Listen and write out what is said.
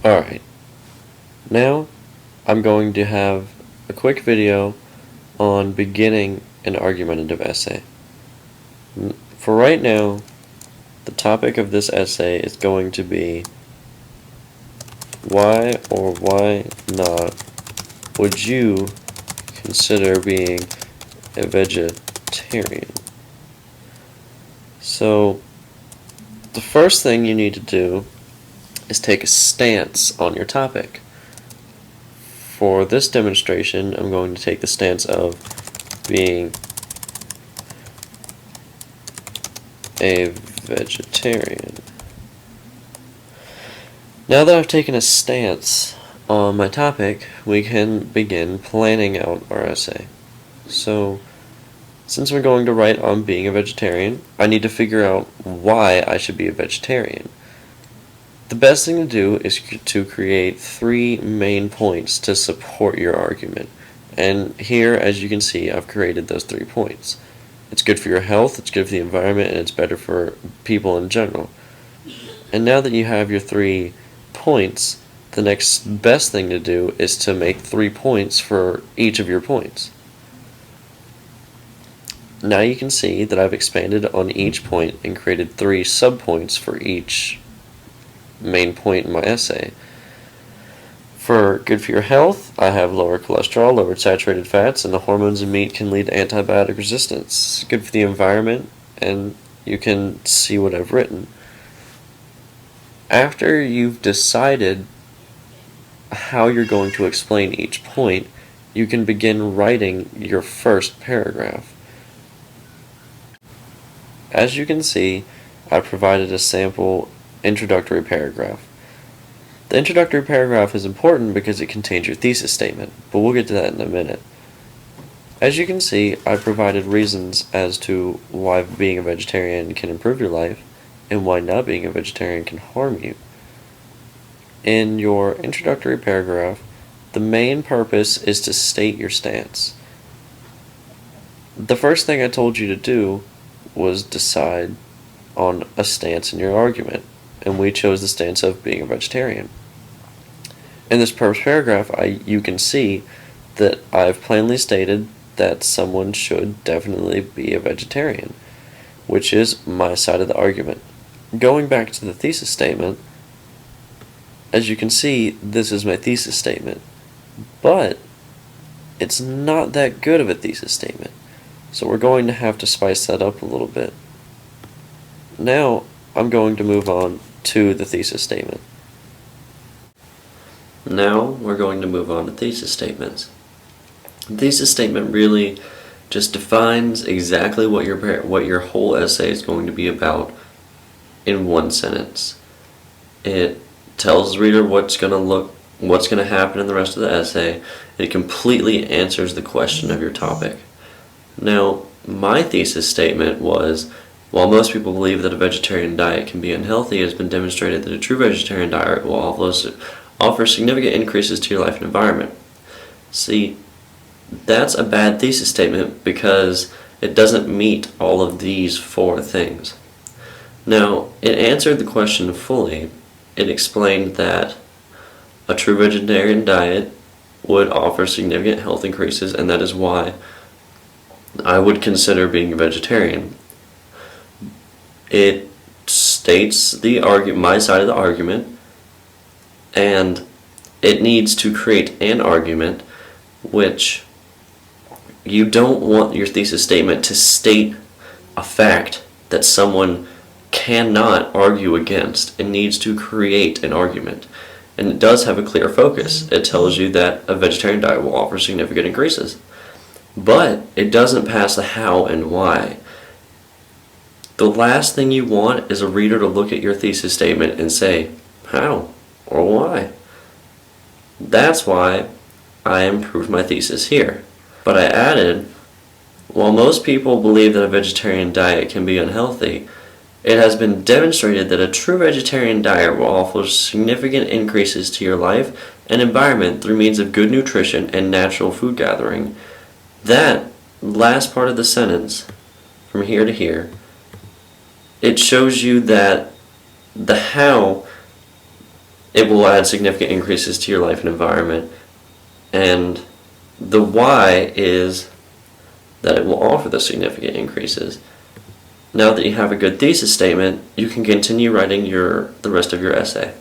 Alright, now I'm going to have a quick video on beginning an argumentative essay. For right now, the topic of this essay is going to be why or why not would you consider being a vegetarian? So, the first thing you need to do is take a stance on your topic. For this demonstration, I'm going to take the stance of being a vegetarian. Now that I've taken a stance on my topic, we can begin planning out our essay. So, since we're going to write on being a vegetarian, I need to figure out why I should be a vegetarian. The best thing to do is to create 3 main points to support your argument. And here, as you can see, I've created those 3 points. It's good for your health, it's good for the environment, and it's better for people in general. And now that you have your 3 points, the next best thing to do is to make 3 points for each of your points. Now you can see that I've expanded on each point and created 3 subpoints for each main point in my essay. For good for your health, I have lower cholesterol, lowered saturated fats, and the hormones in meat can lead to antibiotic resistance. Good for the environment, and you can see what I've written. After you've decided how you're going to explain each point, you can begin writing your first paragraph. As you can see, I provided a sample introductory paragraph. The introductory paragraph is important because it contains your thesis statement, but we'll get to that in a minute. As you can see, I provided reasons as to why being a vegetarian can improve your life and why not being a vegetarian can harm you. In your introductory paragraph, the main purpose is to state your stance. The first thing I told you to do was decide on a stance in your argument, and we chose the stance of being a vegetarian. In this first paragraph, you can see that I've plainly stated that someone should definitely be a vegetarian, which is my side of the argument. Going back to the thesis statement, as you can see, this is my thesis statement, but it's not that good of a thesis statement, so we're going to have to spice that up a little bit. Now, I'm going to move on to the thesis statement. Now we're going to move on to thesis statements. The thesis statement really just defines exactly what your whole essay is going to be about in one sentence. It tells the reader what's going to happen in the rest of the essay. It completely answers the question of your topic. Now, my thesis statement was, while most people believe that a vegetarian diet can be unhealthy, it has been demonstrated that a true vegetarian diet will offer significant increases to your life and environment. See, that's a bad thesis statement because it doesn't meet all of these 4 things. Now, it answered the question fully. It explained that a true vegetarian diet would offer significant health increases, and that is why I would consider being a vegetarian. It states my side of the argument, and it needs to create an argument which you don't want your thesis statement to state a fact that someone cannot argue against. It needs to create an argument. And it does have a clear focus. It tells you that a vegetarian diet will offer significant increases. But it doesn't pass the how and why. The last thing you want is a reader to look at your thesis statement and say, how or why? That's why I improved my thesis here. But I added, while most people believe that a vegetarian diet can be unhealthy, it has been demonstrated that a true vegetarian diet will offer significant increases to your life and environment through means of good nutrition and natural food gathering. That last part of the sentence, from here to here, it shows you that the how it will add significant increases to your life and environment. And the why is that it will offer the significant increases. Now that you have a good thesis statement, you can continue writing the rest of your essay.